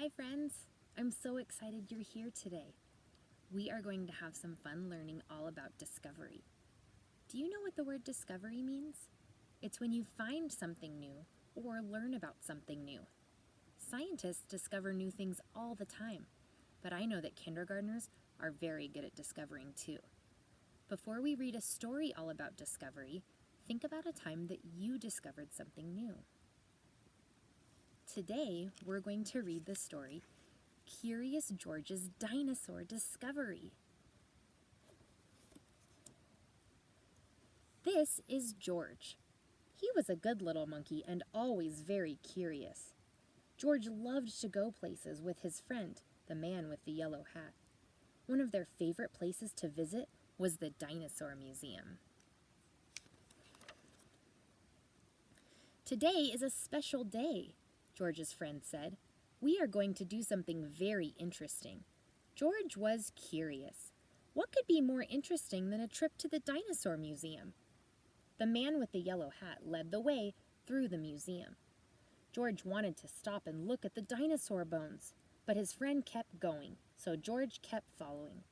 Hi friends! I'm so excited you're here today. We are going to have some fun learning all about discovery. Do you know what the word discovery means? It's when you find something new or learn about something new. Scientists discover new things all the time, but I know that kindergartners are very good at discovering too. Before we read a story all about discovery, think about a time that you discovered something new. Today, we're going to read the story, Curious George's Dinosaur Discovery. This is George. He was a good little monkey and always very curious. George loved to go places with his friend, the man with the yellow hat. One of their favorite places to visit was the Dinosaur Museum. Today is a special day, George's friend said. We are going to do something very interesting. George was curious. What could be more interesting than a trip to the Dinosaur Museum? The man with the yellow hat led the way through the museum. George wanted to stop and look at the dinosaur bones, but his friend kept going, so George kept following.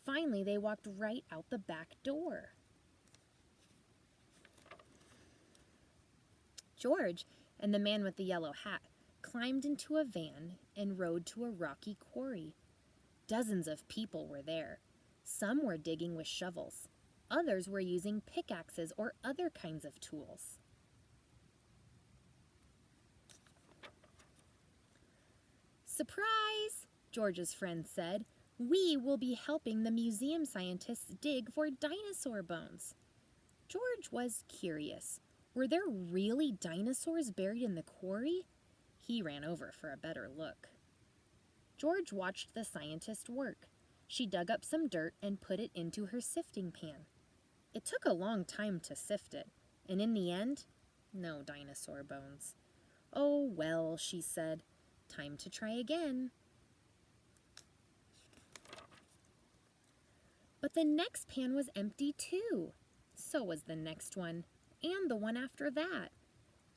Finally, they walked right out the back door. George and the man with the yellow hat climbed into a van and rode to a rocky quarry. Dozens of people were there. Some were digging with shovels. Others were using pickaxes or other kinds of tools. Surprise! George's friend said. We will be helping the museum scientists dig for dinosaur bones. George was curious. Were there really dinosaurs buried in the quarry? He ran over for a better look. George watched the scientist work. She dug up some dirt and put it into her sifting pan. It took a long time to sift it, and in the end, no dinosaur bones. Oh well, she said. Time to try again. But the next pan was empty too. So was the next one, and the one after that.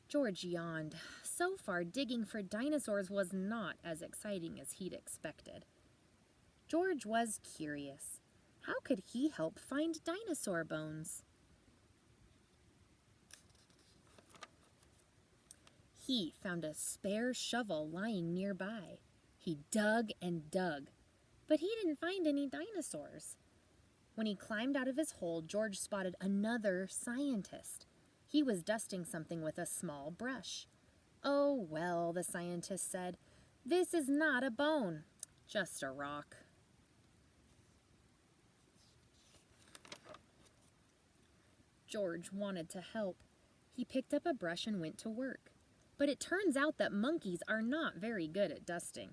George yawned. So far, digging for dinosaurs was not as exciting as he'd expected. George was curious. How could he help find dinosaur bones? He found a spare shovel lying nearby. He dug and dug, but he didn't find any dinosaurs. When he climbed out of his hole, George spotted another scientist. He was dusting something with a small brush. Oh, well, the scientist said, this is not a bone, just a rock. George wanted to help. He picked up a brush and went to work. But it turns out that monkeys are not very good at dusting.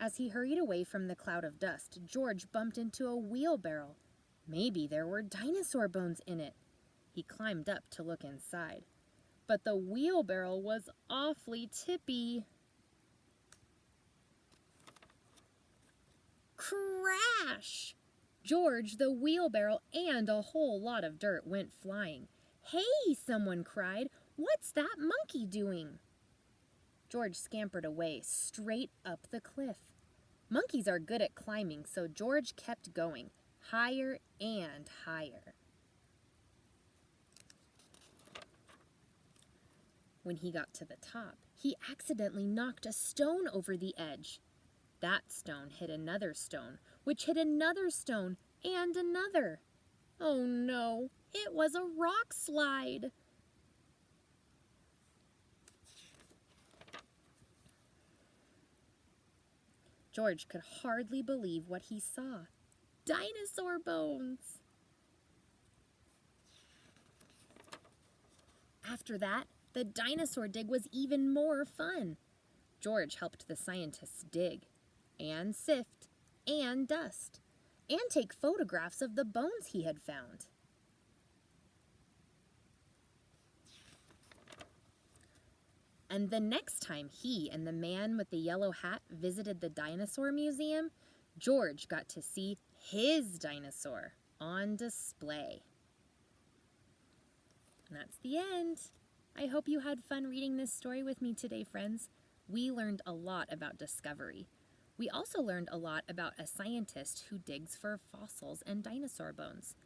As he hurried away from the cloud of dust, George bumped into a wheelbarrow. Maybe there were dinosaur bones in it. He climbed up to look inside. But the wheelbarrow was awfully tippy. Crash! George, the wheelbarrow, and a whole lot of dirt went flying. Hey, someone cried. What's that monkey doing? George scampered away, straight up the cliff. Monkeys are good at climbing, so George kept going, higher and higher. When he got to the top, he accidentally knocked a stone over the edge. That stone hit another stone, which hit another stone, and another. Oh no, it was a rock slide. George could hardly believe what he saw. Dinosaur bones! After that, the dinosaur dig was even more fun. George helped the scientists dig, and sift, and dust, and take photographs of the bones he had found. And the next time he and the man with the yellow hat visited the Dinosaur Museum, George got to see his dinosaur on display. And that's the end. I hope you had fun reading this story with me today, friends. We learned a lot about discovery. We also learned a lot about a scientist who digs for fossils and dinosaur bones.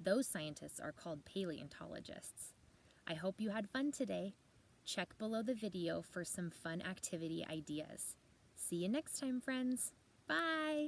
Those scientists are called paleontologists. I hope you had fun today. Check below the video for some fun activity ideas. See you next time, friends. Bye!